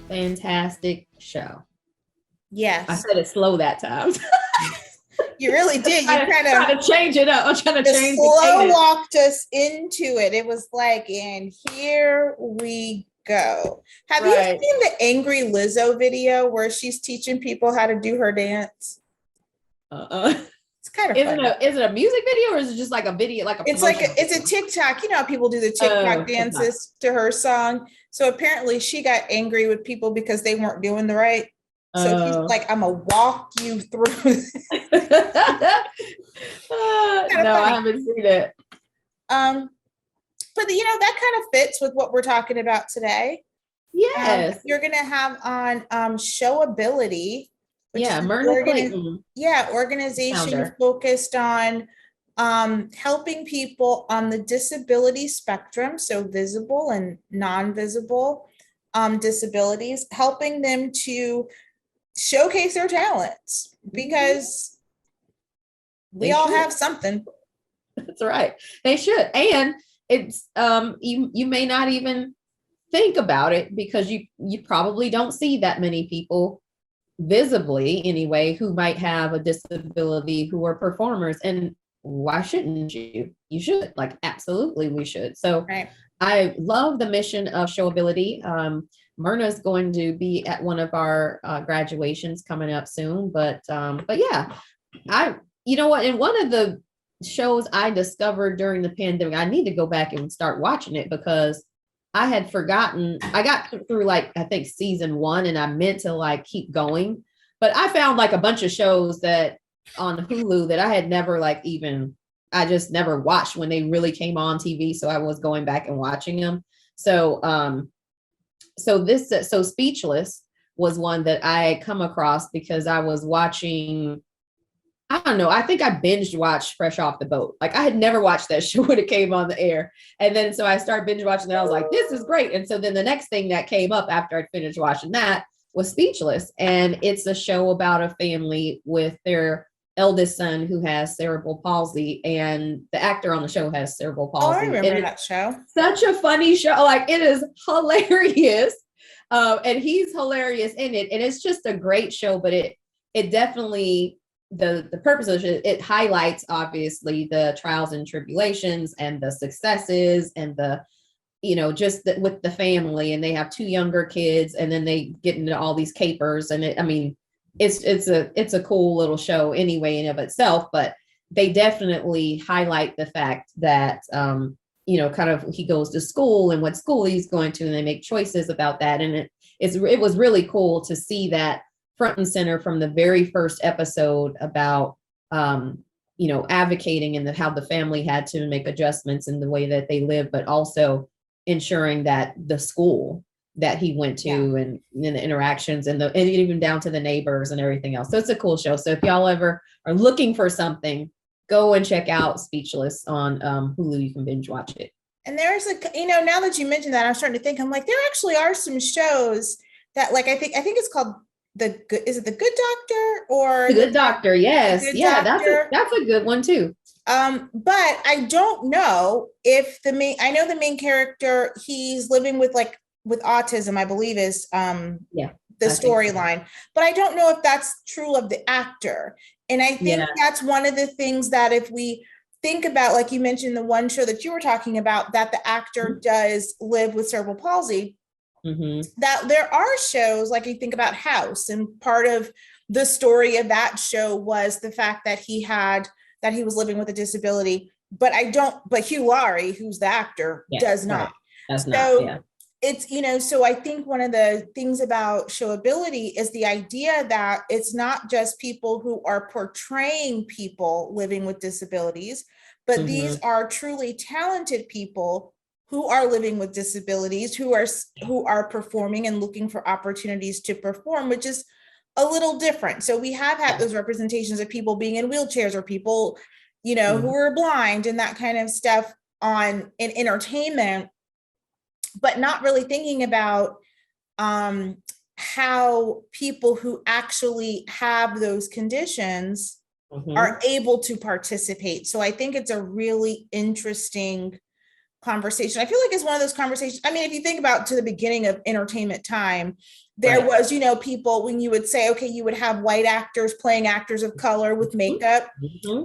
Fantastic show. I Yes, said it slow that time. you really did. You trying to change it up. I'm trying to just change the slow cadence. walked us into it. It was like, and here we go. Have you Right. seen the Angry Lizzo video where she's teaching people how to do her dance? Uh-uh. It's kind of Is funny. it a music video or is it just like a video, like a It's like promotional it's a video? TikTok. You know how people do the Oh, TikTok TikTok. dances to her song. So apparently she got angry with people because they weren't doing the right. So she's Oh. like, I'm gonna walk you through. Kind of No, I funny. haven't seen it. Um, but that kind of fits with what we're talking about today. Yes. You're gonna have on Showability, which is Yeah, an Myrna Clayton, organization founder. focused on helping people on the disability spectrum, so visible and non-visible disabilities, helping them to showcase their talents because we They all should. have something. That's right. They should. And it's you may not even think about it because you probably don't see that many people visibly anyway who might have a disability who are performers, and why shouldn't you should, like, absolutely we should. So Right. I love the mission of Showability. Myrna is going to be at one of our graduations coming up soon, but yeah, I you know what, in one of the shows I discovered during the pandemic, I need to go back and start watching it because I had forgotten. I got through, like, I think season 1, and I meant to, like, keep going, but I found like a bunch of shows that on Hulu that I had never, like, even, I just never watched when they really came on TV. So I was going back and watching them. So so Speechless was one that I had come across because I was watching, I don't know. I think I binged watched Fresh Off the Boat. Like, I had never watched that show when it came on the air. And then so I started binge watching that. I was like, this is great. And so then the next thing that came up after I'd finished watching that was Speechless. And it's a show about a family with their eldest son who has cerebral palsy. And the actor on the show has cerebral Oh, I palsy. remember that show. Such a funny show. Like, it is hilarious. And he's hilarious in it. And it's just a great show, but it definitely, the purpose of it highlights obviously the trials and tribulations and the successes and the, just with the family. And they have 2 younger kids, and then they get into all these capers, and it's a cool little show anyway in of itself. But they definitely highlight the fact that kind of, he goes to school and what school he's going to, and they make choices about that. And it was really cool to see that front and center from the very first episode about advocating and how the family had to make adjustments in the way that they live, but also ensuring that the school that he went to, and the interactions and even down to the neighbors and everything else. So it's a cool show. So if y'all ever are looking for something, go and check out Speechless on Hulu. You can binge watch it. And there's now that you mentioned that, I'm starting to think, I'm like, there actually are some shows that, like, I think it's called is it The Good Doctor or The Good Doctor? Yes. Yeah, Doctor? That's a good one too. But I don't know if I know the main character, he's living with autism, I believe is the storyline, but I don't know if that's true of the actor. And I think that's one of the things that, if we think about, like you mentioned, the one show that you were talking about, that the actor does live with cerebral palsy, that there are shows, like you think about House, and part of the story of that show was the fact that he was living with a disability. But Hugh Laurie, who's the actor, does not. It's, so I think one of the things about Showability is the idea that it's not just people who are portraying people living with disabilities, but these are truly talented people who are living with disabilities, who are performing and looking for opportunities to perform, which is a little different. So we have had those representations of people being in wheelchairs, or people, who are blind, and that kind of stuff in entertainment, but not really thinking about how people who actually have those conditions are able to participate. So I think it's a really interesting conversation. I feel like it's one of those conversations. I mean, if you think about to the beginning of entertainment time, there was, you know, people when you would say, okay, you would have white actors playing actors of color with makeup,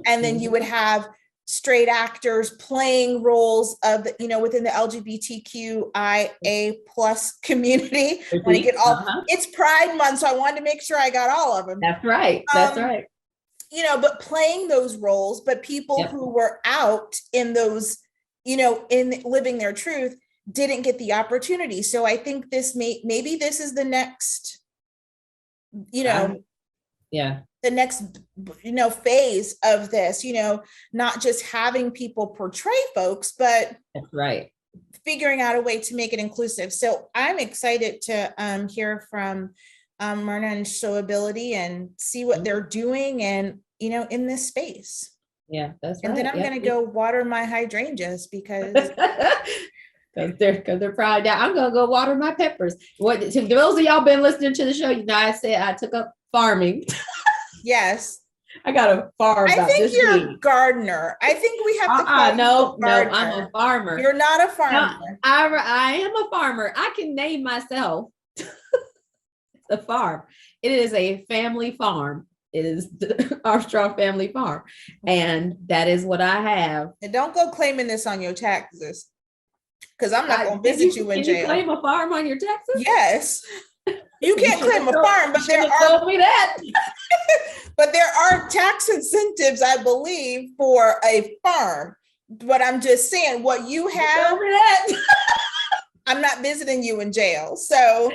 and then you would have straight actors playing roles of, you know, within the LGBTQIA plus community. When I get all, it's Pride Month, so I wanted to make sure I got all of them. That's right. That's right. You know, but playing those roles, but people who were out in those, you know, in living their truth, didn't get the opportunity. So I think this maybe this is the next, you know, the next, you know, phase of this, you know, not just having people portray folks, but that's right, figuring out a way to make it inclusive. So I'm excited to hear from Myrna and Showability and see what they're doing and, you know, in this space. Yeah, that's right. And then I'm going to go water my hydrangeas because they're fried down. I'm going to go water my peppers. What, to those of y'all been listening to the show, you know, I said I took up farming. Yes. I got a farm. I think you're a gardener. I think we have to call no, I'm a farmer. You're not a farmer. No, I am a farmer. I can name myself a farm. It is a family farm. It is the Armstrong family farm. And that is what I have. And don't go claiming this on your taxes, because I'm not going to visit you in jail. Can you claim a farm on your taxes? Yes. You can't claim a farm, but there are told me that. But there are tax incentives, I believe, for a farm. But I'm just saying, what you have, I'm not visiting you in jail. So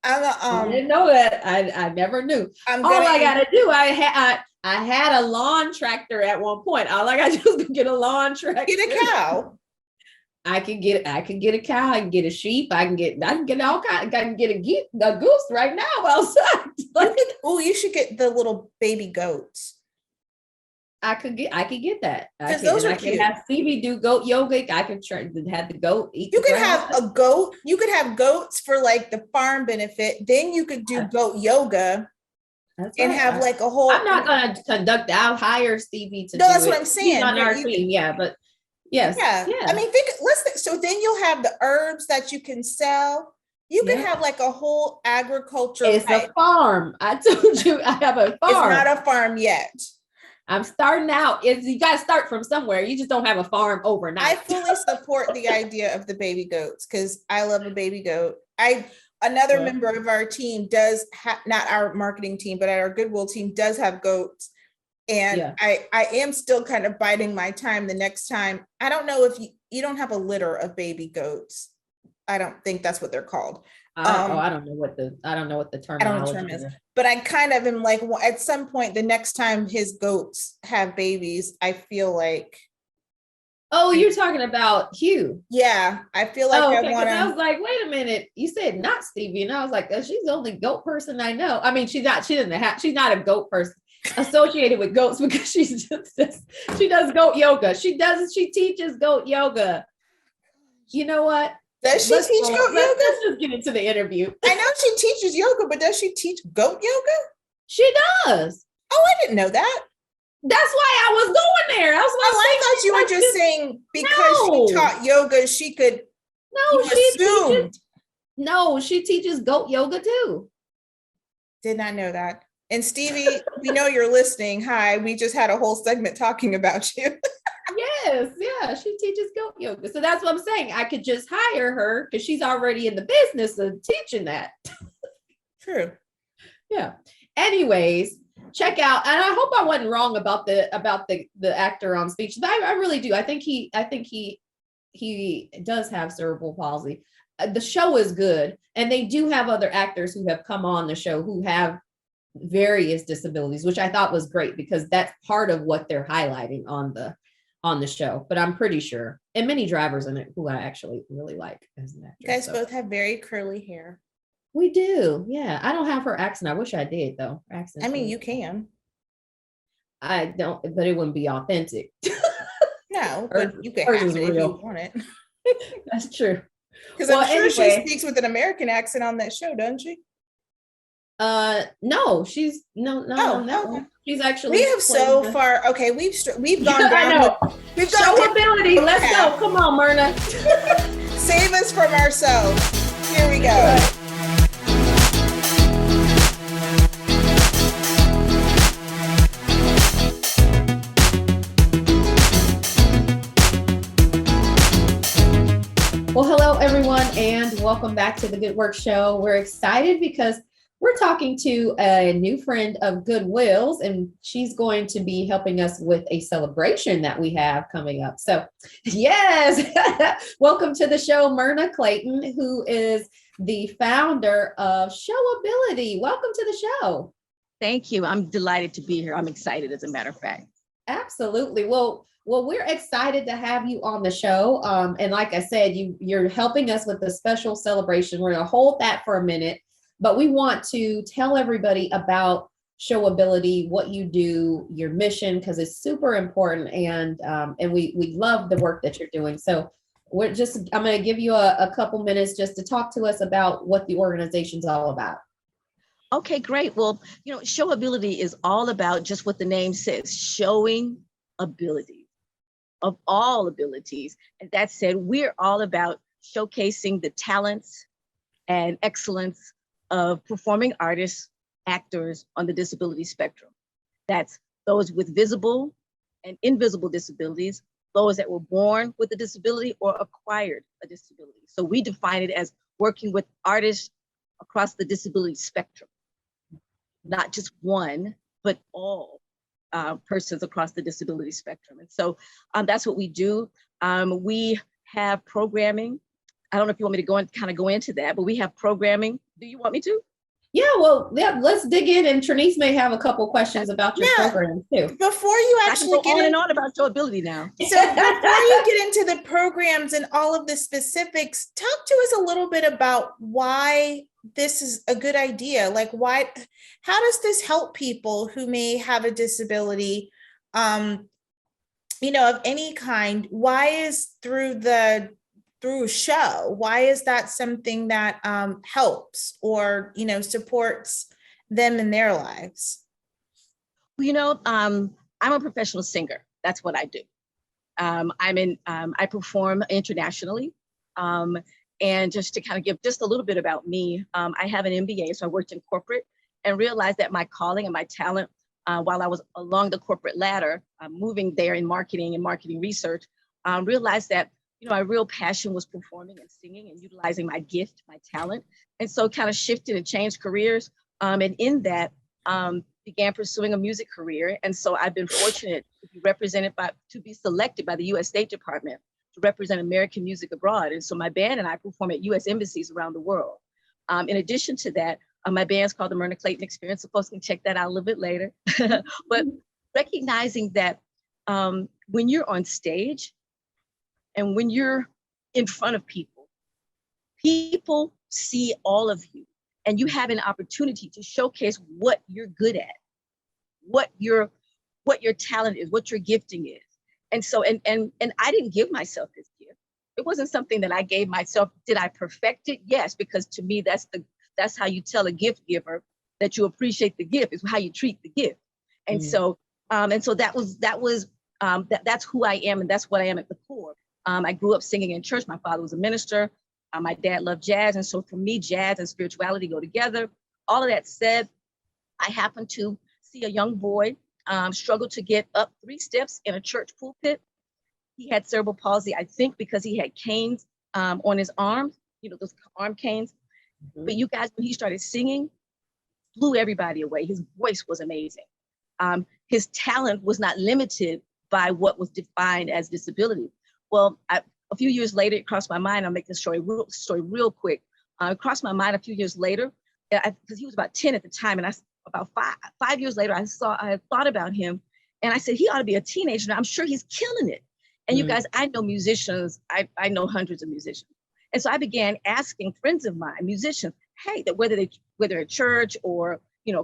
I didn't know that. I never knew. All I gotta do, I had a lawn tractor at one point. All I gotta do is get a lawn tractor. Get a cow. I can get a cow. I can get a sheep. I can get all kinds. I can get a goose right now outside. You should get the little baby goats. I could get that. Because those are cute. I can have Stevie do goat yoga. I can try to have the goat eat. You could have a goat. You could have goats for like the farm benefit. Then you could do goat yoga. And have like a whole. I'm not going to conduct. I'll hire Stevie to. No, that's what I'm saying. He's on our team, but. Yes. Yeah. I mean, so then you'll have the herbs that you can sell. You can have like a whole agriculture. It's a farm. I told you I have a farm. It's not a farm yet. I'm starting out. You got to start from somewhere. You just don't have a farm overnight. I fully support the idea of the baby goats because I love a baby goat. Another member of our team does not our marketing team, but our Goodwill team does have goats. And I am still kind of biding my time the next time. I don't know if you don't have a litter of baby goats. I don't think that's what they're called. I don't know what the terminology is. But I kind of am like, well, at some point, the next time his goats have babies, I feel like. Oh, you're talking about Hugh. Yeah, I feel like I was like, wait a minute, you said not Stevie, and I was like, she's the only goat person I know. I mean, she's not a goat person associated with goats because she does goat yoga. She teaches goat yoga. You know what? Does she teach goat yoga? Let's just get into the interview. I know she teaches yoga, but does she teach goat yoga? She does. Oh, I didn't know that. That's why I was going there. I thought you were just saying because she taught yoga, she could. No, she teaches goat yoga too. Did not know that. And Stevie, we know you're listening. Hi, we just had a whole segment talking about you. Yes, yeah, she teaches goat yoga. So that's what I'm saying. I could just hire her because she's already in the business of teaching that. True. Yeah. Anyways, check out, and I hope I wasn't wrong about the actor on speech. I really do. I think he does have cerebral palsy. The show is good, and they do have other actors who have come on the show who have various disabilities, which I thought was great because that's part of what they're highlighting on the show. But I'm pretty sure, and many drivers in it who I actually really like as an actor. You guys both have very curly hair. We do, yeah. I don't have her accent. I wish I did though. Accent. I mean, you can. I don't, but it wouldn't be authentic. No, but you could have it if you want it. That's true. Because I'm sure she speaks with an American accent on that show, doesn't she? No, she's not on that one. She's actually we have so far. Okay, we've gone down. I know. We've gone Showability. Let's go. Come on, Myrna. Save us from ourselves. Here we go. Well, hello, everyone, and welcome back to the Good Work Show. We're excited because we're talking to a new friend of Goodwill's, and she's going to be helping us with a celebration that we have coming up. So, yes, welcome to the show, Myrna Clayton, who is the founder of Showability. Welcome to the show. Thank you. I'm delighted to be here. I'm excited, as a matter of fact. Absolutely. Well, we're excited to have you on the show. And like I said, you're helping us with the special celebration. We're going to hold that for a minute, but we want to tell everybody about Showability, what you do, your mission, because it's super important. And we love the work that you're doing. So I'm going to give you a couple minutes just to talk to us about what the organization's all about. Okay, great. Well, Showability is all about just what the name says, showing ability. Of all abilities. And that said, we're all about showcasing the talents and excellence of performing artists, actors on the disability spectrum. That's those with visible and invisible disabilities, those that were born with a disability or acquired a disability. So we define it as working with artists across the disability spectrum, not just one, but all. Persons across the disability spectrum. And so that's what we do. We have programming. I don't know if you want me to go into that, but we have programming. Do you want me to? Yeah, let's dig in, and Trinice may have a couple questions about your program too. Before you actually get on and on about Showability now. So before you get into the programs and all of the specifics, talk to us a little bit about why this is a good idea. Like, how does this help people who may have a disability, of any kind? Why is through a show, why is that something that helps or, supports them in their lives? I'm a professional singer. That's what I do. I perform internationally. And just to kind of give just a little bit about me, I have an MBA, so I worked in corporate and realized that my calling and my talent, while I was along the corporate ladder, moving there in marketing and marketing research, realized that, my real passion was performing and singing and utilizing my gift, my talent. And so kind of shifted and changed careers. And in that, began pursuing a music career. And so I've been fortunate to be selected by the U.S. State Department to represent American music abroad. And so my band and I perform at U.S. embassies around the world. In addition to that, my band's called the Myrna Clayton Experience. So folks can check that out a little bit later. But recognizing that when you're on stage and when you're in front of people, people see all of you and you have an opportunity to showcase what you're good at, what your talent is, what your gifting is. And so, and I didn't give myself this gift. It wasn't something that I gave myself. Did I perfect it? Yes, because to me, that's how you tell a gift giver that you appreciate the gift, is how you treat the gift. And so that's who I am, and that's what I am at the core. I grew up singing in church. My father was a minister. My dad loved jazz. And so for me, jazz and spirituality go together. All of that said, I happened to see a young boy struggle to get up 3 steps in a church pulpit. He had cerebral palsy, I think, because he had canes on his arms, those arm canes. Mm-hmm. But you guys, when he started singing, blew everybody away. His voice was amazing. His talent was not limited by what was defined as disability. Well, a few years later, it crossed my mind. I'll make this story real quick. It crossed my mind a few years later, because he was about 10 at the time, and about five years later, I thought about him, and I said, he ought to be a teenager now. I'm sure he's killing it. And you guys, I know musicians. I know hundreds of musicians, and so I began asking friends of mine, musicians, hey, that whether at church or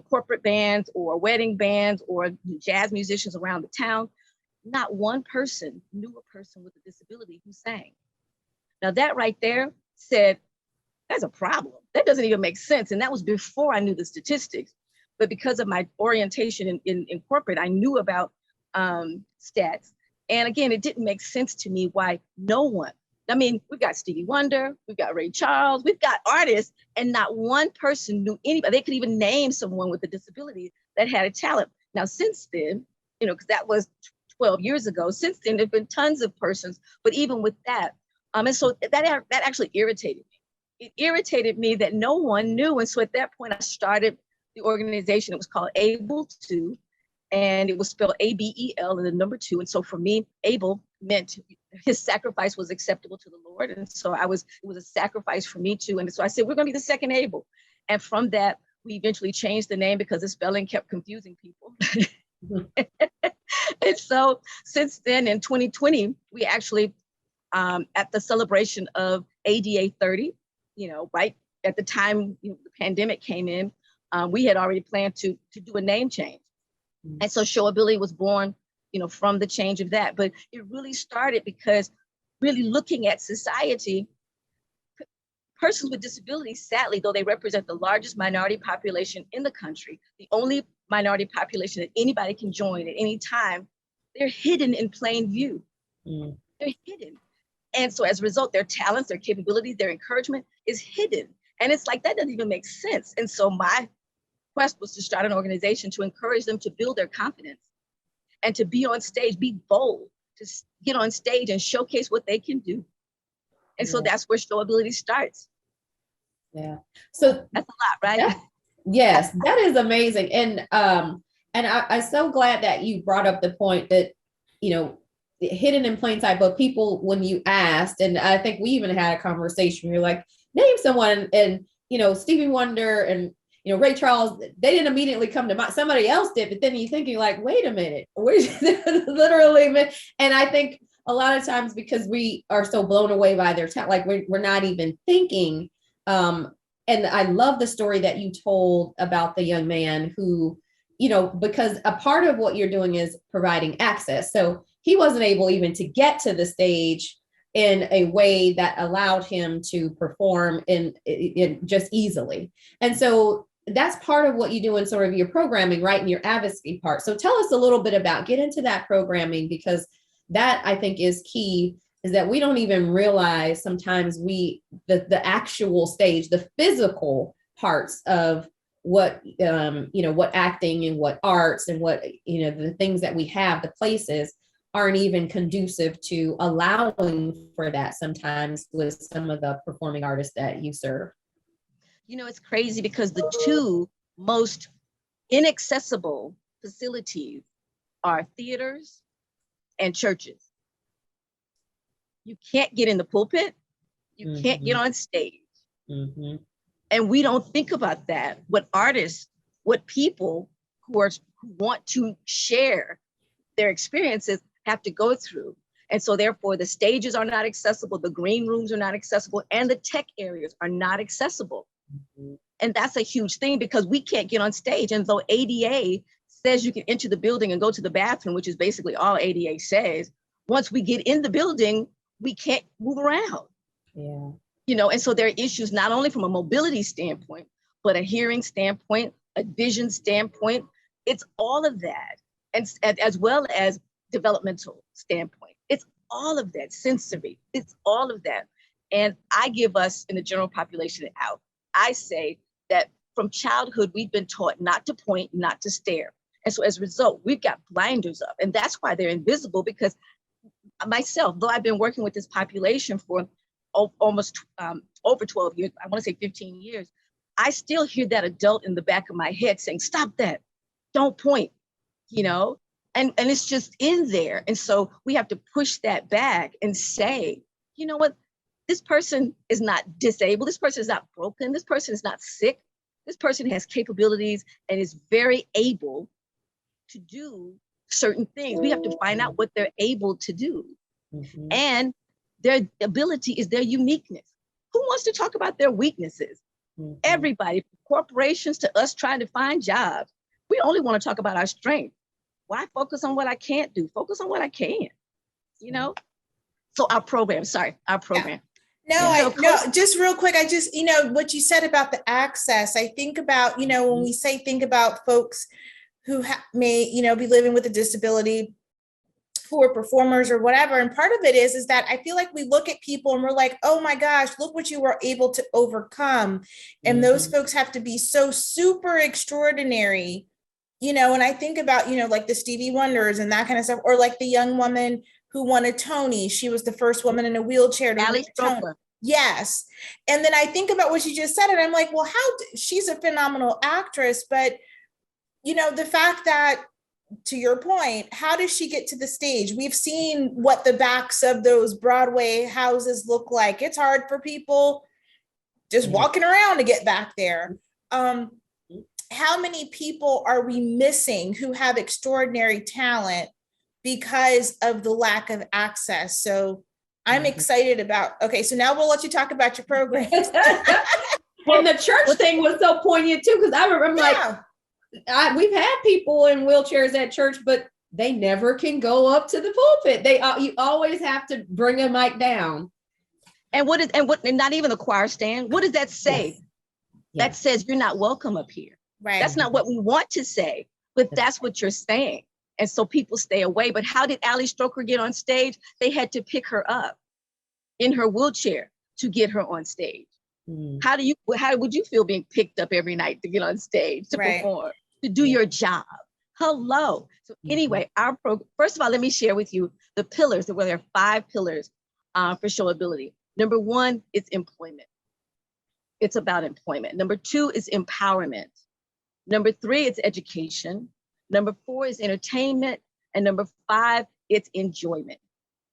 corporate bands or wedding bands or jazz musicians around the town. Not one person knew a person with a disability who sang. Now that right there said, that's a problem. That doesn't even make sense. And that was before I knew the statistics. But because of my orientation in corporate, I knew about stats. And again, it didn't make sense to me why no one, I mean, we've got Stevie Wonder, we've got Ray Charles, we've got artists, and not one person knew anybody. They could even name someone with a disability that had a talent. Now, since then, you know, because that was 12 years ago, since then, there've been tons of persons, but even with that, and so that actually irritated me. It irritated me that no one knew. And so at that point, I started the organization. It was called Able To, and it was spelled ABEL and the number 2. And so for me, Abel meant his sacrifice was acceptable to the Lord. And so it was a sacrifice for me too. And so I said, we're going to be the second Abel. And from that, we eventually changed the name because the spelling kept confusing people. And so since then, in 2020, we actually, at the celebration of ADA 30, you know, right at the time, you know, the pandemic came in, we had already planned to do a name change. And so Showability was born, you know, from the change of that. But it really started because really looking at society, persons with disabilities, sadly, though they represent the largest minority population in the country, the only minority population that anybody can join at any time, they're hidden in plain view. They're hidden. And so as a result, their talents, their capabilities, their encouragement is hidden. And it's like, that doesn't even make sense. And so my quest was to start an organization to encourage them to build their confidence and to be on stage, be bold, to get on stage and showcase what they can do. And so that's where Showability starts. Yeah. So that's a lot, right? Yeah. Yes, that is amazing. And I'm so glad that you brought up the point that, you know, hidden in plain sight, but people, when you asked, and I think we even had a conversation, you're like, name someone, and, you know, Stevie Wonder and, you know, Ray Charles, they didn't immediately come to mind. Somebody else did, but then you're thinking like, wait a minute, literally. And I think a lot of times because we are so blown away by their talent, like we're not even thinking. And I love the story that you told about the young man who, you know, because a part of what you're doing is providing access. So he wasn't able even to get to the stage in a way that allowed him to perform in just easily. And so that's part of what you do in sort of your programming, right? In your advocacy part. So tell us a little bit about, get into that programming, because that I think is key, is that we don't even realize sometimes the actual stage, the physical parts of what, you know, what acting and what arts and what, you know, the things that we have, the places aren't even conducive to allowing for that sometimes with some of the performing artists that you serve. You know, it's crazy because the two most inaccessible facilities are theaters and churches. You can't get in the pulpit. You can't get on stage. And we don't think about that. What artists, what people who want to share their experiences have to go through. And so therefore the stages are not accessible, the green rooms are not accessible, and the tech areas are not accessible. And that's a huge thing because we can't get on stage. And though ADA says you can enter the building and go to the bathroom, which is basically all ADA says, once we get in the building, we can't move around. Yeah. You know, and so there are issues not only from a mobility standpoint, but a hearing standpoint, a vision standpoint. It's all of that. And as well as developmental standpoint. It's all of that, sensory. It's all of that. And I give us in the general population out. I say that from childhood, we've been taught not to point, not to stare. And so as a result, we've got blinders up. And that's why they're invisible, because myself, though I've been working with this population for almost over 12 years, I want to say 15 years, I still hear that adult in the back of my head saying, stop that, don't point, you know? And it's just in there. And so we have to push that back and say, you know what? This person is not disabled. This person is not broken. This person is not sick. This person has capabilities and is very able to do certain things. We have to find out what they're able to do. And their ability is their uniqueness. Who wants to talk about their weaknesses? Everybody, from corporations to us trying to find jobs. We only want to talk about our strength. Why focus on what I can't do? Focus on what I can, you know? So our program. No, just real quick. I just, what you said about the access, I think about, when we think about folks who may, be living with a disability, who are performers or whatever. And part of it is that I feel like we look at people and we're like, oh my gosh, look what you were able to overcome. And those folks have to be so super extraordinary, and I think about, like the Stevie Wonders and that kind of stuff, or like the young woman who won a Tony. She was the first woman in a wheelchair to win a Tony. Yes. And then I think about what she just said, and I'm like, well, she's a phenomenal actress, but the fact that, to your point, how does she get to the stage? We've seen what the backs of those Broadway houses look like. It's hard for people just walking around to get back there. How many people are we missing who have extraordinary talent because of the lack of access? So I'm excited about, okay, so now we'll let you talk about your program. And the church thing was so poignant too, because I remember we've had people in wheelchairs at church, but they never can go up to the pulpit. You always have to bring a mic down. And not even the choir stand. What does that say? Yes. That says you're not welcome up here. Right. That's not what we want to say, but that's what you're saying. And so people stay away. But how did Ali Stroker get on stage? They had to pick her up in her wheelchair to get her on stage. How would you feel being picked up every night to get on stage to perform, to do your job? Hello. So anyway, our program, first of all, let me share with you the pillars. There are 5 pillars for Showability. Number 1 is employment. It's about employment. Number 2 is empowerment. Number 3 is education. Number 4 is entertainment. And number 5, it's enjoyment.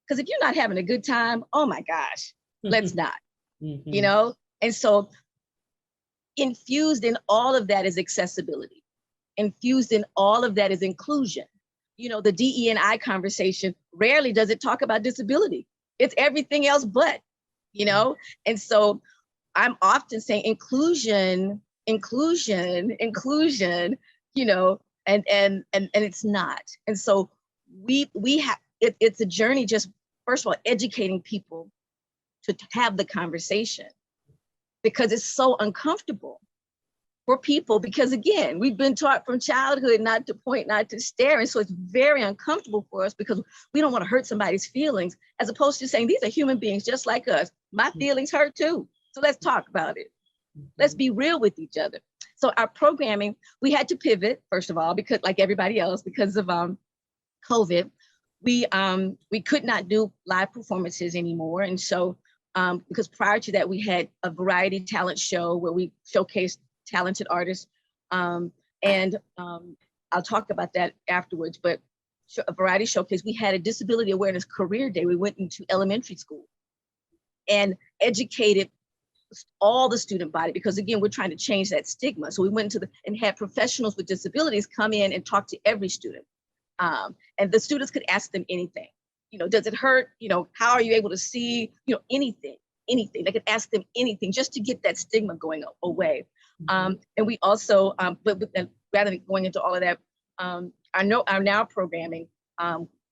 Because if you're not having a good time, oh my gosh, let's not, And so infused in all of that is accessibility. Infused in all of that is inclusion. The DE&I conversation rarely does it talk about disability. It's everything else but, And so I'm often saying inclusion, and it's not. And so we have, it's a journey, just first of all, educating people to have the conversation, because it's so uncomfortable for people, because again, we've been taught from childhood not to point, not to stare. And so it's very uncomfortable for us because we don't want to hurt somebody's feelings, as opposed to saying, these are human beings just like us. My feelings hurt too. So let's talk about it. Let's be real with each other. So our programming, we had to pivot, first of all, because like everybody else, because of COVID, we could not do live performances anymore. And so because prior to that, we had a variety talent show where we showcased talented artists. And I'll talk about that afterwards, but a variety showcase. We had a disability awareness career day. We went into elementary school and educated all the student body, because again, we're trying to change that stigma. So we went into and had professionals with disabilities come in and talk to every student. And the students could ask them anything. Does it hurt? How are you able to see? Anything. They could ask them anything just to get that stigma going away. And we also, but rather than going into all of that, our now programming,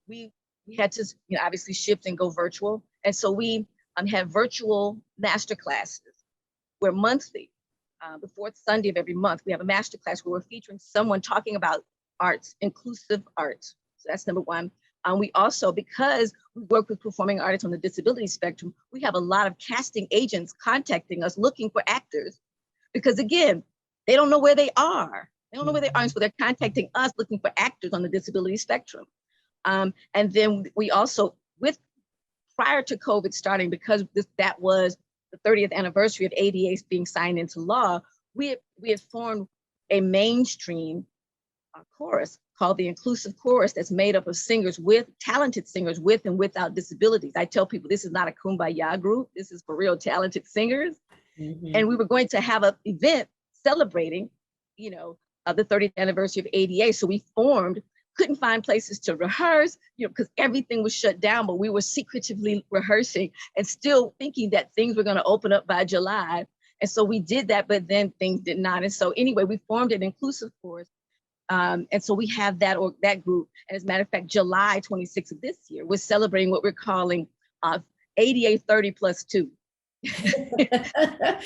we had to, obviously shift and go virtual. And so we have virtual master classes where monthly, the 4th Sunday of every month, we have a master class where we're featuring someone talking about arts, inclusive arts. So that's number 1. We also, because we work with performing artists on the disability spectrum, we have a lot of casting agents contacting us looking for actors, because again, they don't know where they are. And so they're contacting us looking for actors on the disability spectrum. And then we also, prior to COVID starting, because that was the 30th anniversary of ADA being signed into law, we had formed a mainstream chorus called the Inclusive Chorus, that's made up of talented singers with and without disabilities. I tell people this is not a kumbaya group. This is for real talented singers. And we were going to have an event celebrating, the 30th anniversary of ADA. So we couldn't find places to rehearse, because everything was shut down, but we were secretively rehearsing and still thinking that things were going to open up by July. And so we did that, but then things did not. And so anyway, we formed an inclusive chorus. And so we have that group. And as a matter of fact, July 26th of this year, we're celebrating what we're calling ADA 30+2. So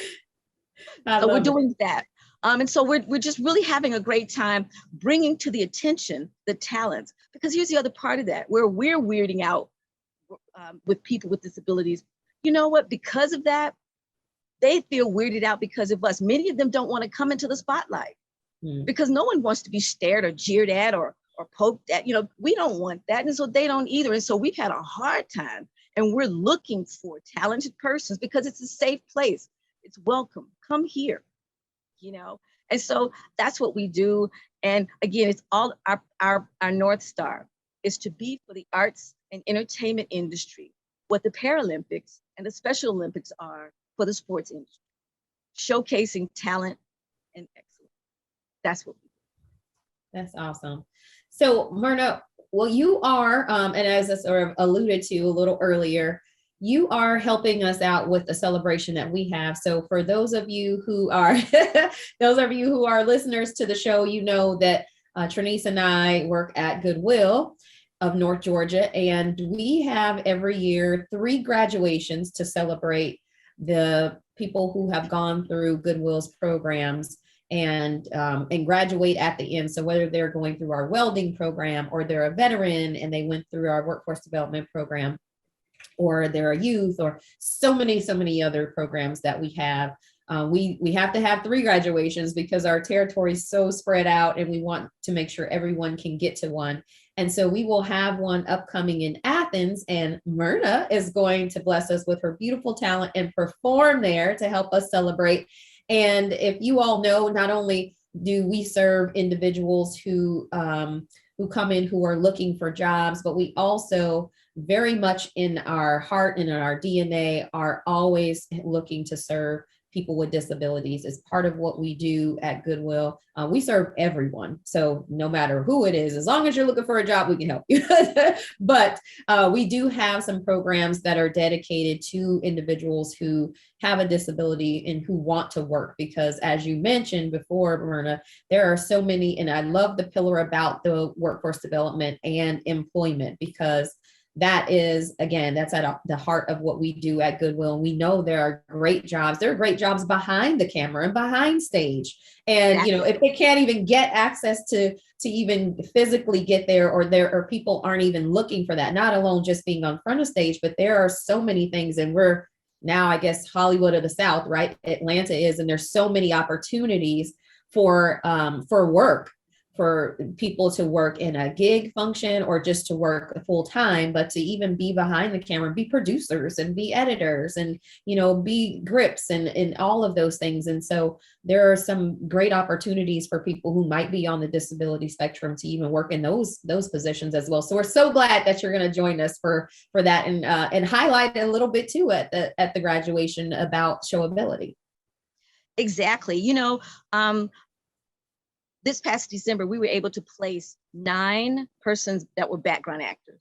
we're doing that. And so we're just really having a great time bringing to the attention the talents, because here's the other part of that, where we're weirding out with people with disabilities. You know what? Because of that, they feel weirded out because of us. Many of them don't want to come into the spotlight because no one wants to be stared or jeered at or poked at. You know, we don't want that. And so they don't either. And so we've had a hard time, and we're looking for talented persons because it's a safe place. It's welcome. Come here, you know? And so that's what we do. And again, it's all our North Star is to be for the arts and entertainment industry what the Paralympics and the Special Olympics are for the sports industry, showcasing talent and excellence. That's what we do. That's awesome. So Myrna, well, you are, and as I sort of alluded to a little earlier, you are helping us out with the celebration that we have. So for those of you who are, listeners to the show, you know that Trinice and I work at Goodwill of North Georgia, and we have every year 3 graduations to celebrate the people who have gone through Goodwill's programs and graduate at the end. So whether they're going through our welding program, or they're a veteran and they went through our workforce development program, or they're a youth, or so many other programs that we have. We have to have 3 graduations because our territory is so spread out, and we want to make sure everyone can get to one. And so we will have one upcoming in Athens, and Myrna is going to bless us with her beautiful talent and perform there to help us celebrate. And if you all know, not only do we serve individuals who come in who are looking for jobs, but we also very much in our heart and in our DNA are always looking to serve people with disabilities. As part of what we do at Goodwill. We serve everyone. So no matter who it is, as long as you're looking for a job, we can help you. But we do have some programs that are dedicated to individuals who have a disability and who want to work, because as you mentioned before, Myrna, there are so many, and I love the pillar about the workforce development and employment, because that is, again, that's at the heart of what we do at Goodwill. And we know there are great jobs. There are great jobs behind the camera and behind stage. And, exactly. You know, if they can't even get access to even physically get there, or people aren't even looking for that, not alone just being on front of stage, but there are so many things. And we're now, I guess, Hollywood of the South, right? Atlanta is, and there's so many opportunities for work, for people to work in a gig function or just to work full time, but to even be behind the camera, be producers and be editors and, you know, be grips and all of those things. And so there are some great opportunities for people who might be on the disability spectrum to even work in those positions as well. So we're so glad that you're going to join us for that and highlight a little bit too at the graduation about showability. Exactly. You know, this past December, we were able to place 9 persons that were background actors.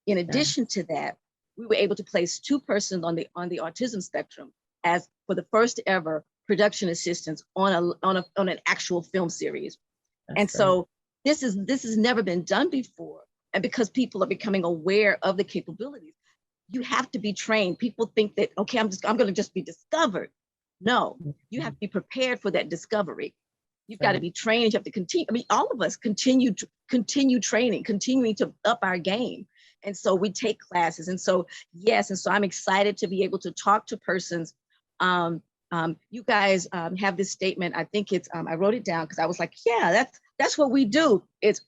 In addition to that, we were able to place 2 persons on the autism spectrum as for the first ever production assistants on an actual film series. That's and great. So this has never been done before. And because people are becoming aware of the capabilities, you have to be trained. People think that, okay, I'm going to just be discovered. No, you have to be prepared for that discovery. You've got to be trained. You have to continue. I mean, all of us continue training, continuing to up our game. And so we take classes. And so, yes. And so I'm excited to be able to talk to persons. You guys have this statement. I think it's, I wrote it down because I was like, yeah, that's what we do. It's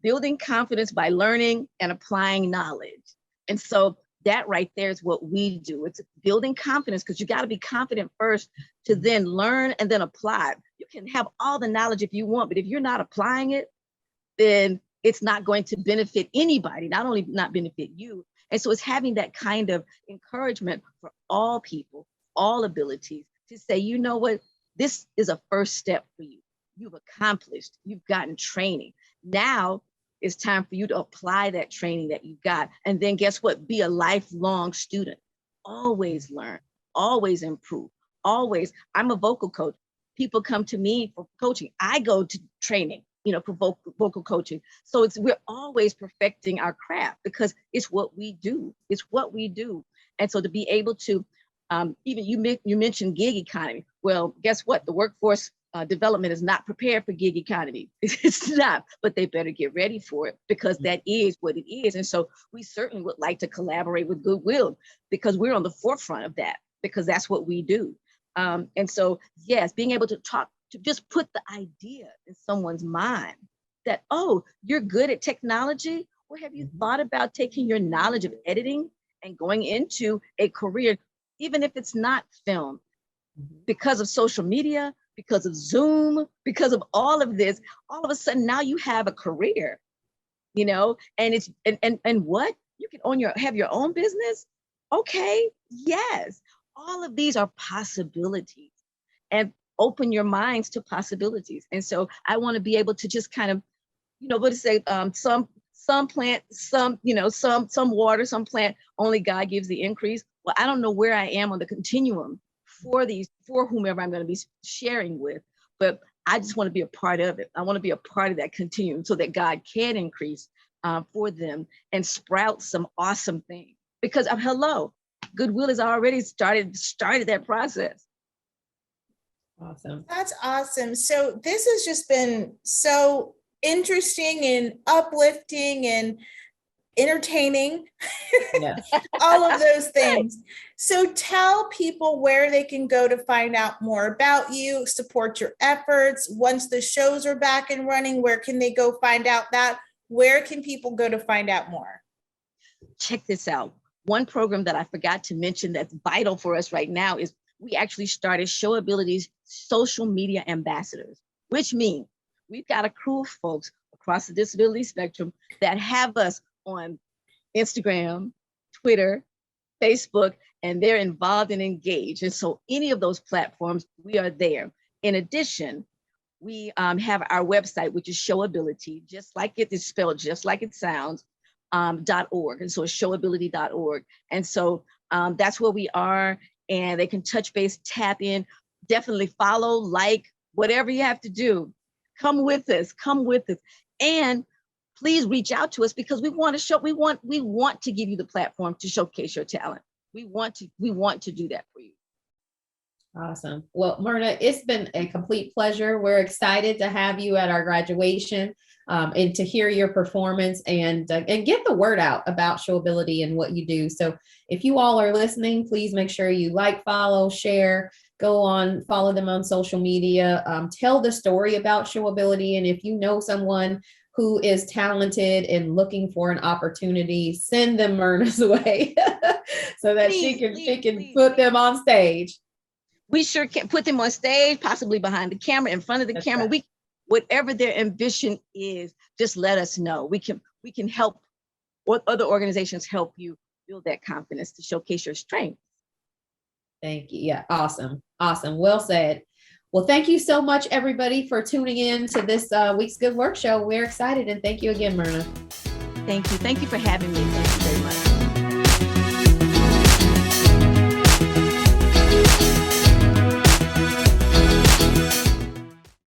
building confidence by learning and applying knowledge. And so that right there is what we do. It's building confidence, because you got to be confident first to then learn and then apply. You can have all the knowledge if you want, but if you're not applying it, then it's not going to benefit anybody, not only not benefit you. And so it's having that kind of encouragement for all people, all abilities, to say, you know what, this is a first step for you. You've accomplished, you've gotten training. Now it's time for you to apply that training that you got. And then guess what? Be a lifelong student. Always learn, always improve, always. I'm a vocal coach. People come to me for coaching. I go to training, you know, for vocal coaching. So we're always perfecting our craft because it's what we do. It's what we do. And so to be able to Even you mentioned gig economy. Well, guess what? The workforce development is not prepared for gig economy. It's not, but they better get ready for it because that is what it is. And so we certainly would like to collaborate with Goodwill because we're on the forefront of that because that's what we do. And so, yes, being able to talk, to just put the idea in someone's mind that, oh, you're good at technology. Well, have you thought about taking your knowledge of editing and going into a career, even if it's not film? Because of social media, because of Zoom, because of all of this, all of a sudden now you have a career, you know, and it's, and what? You can have your own business? Okay, yes. All of these are possibilities, and open your minds to possibilities. And so I want to be able to just kind of, you know, what to say, some plant, some, you know, some water, some plant, only God gives the increase. Well, I don't know where I am on the continuum for whomever I'm going to be sharing with, but I just want to be a part of it. I want to be a part of that continuum so that God can increase for them and sprout some awesome things. Because hello, Goodwill has already started that process. Awesome. That's awesome. So this has just been so interesting and uplifting and entertaining. Yeah. All of those things. So tell people where they can go to find out more about you, support your efforts. Once the shows are back and running, where can they go find out that? Where can people go to find out more? Check this out. One program that I forgot to mention that's vital for us right now is we actually started Showability's social media ambassadors, which means we've got a crew of folks across the disability spectrum that have us on Instagram, Twitter, Facebook, and they're involved and engaged. And so any of those platforms, we are there. In addition, we have our website, which is Showability, just like it is spelled, just like it sounds, .org. And so it's showability.org. And so that's where we are. And they can touch base, tap in, definitely follow, like, whatever you have to do. Come with us. And please reach out to us because we want to give you the platform to showcase your talent. We want to do that for you. Awesome. Well, Myrna, it's been a complete pleasure. We're excited to have you at our graduation and to hear your performance and get the word out about Showability and what you do. So if you all are listening, please make sure you like, follow, share, go on, follow them on social media, tell the story about Showability. And if you know someone who is talented and looking for an opportunity, send them Myrna's way so that she can put them on stage. We sure can put them on stage, possibly behind the camera, in front of the camera. Right. Whatever their ambition is, just let us know. We can help, what other organizations help you build that confidence to showcase your strengths. Thank you. Yeah, awesome. Well said. Well, thank you so much, everybody, for tuning in to this week's Good Work Show. We're excited, and thank you again, Myrna. Thank you. Thank you for having me. Thank you very much.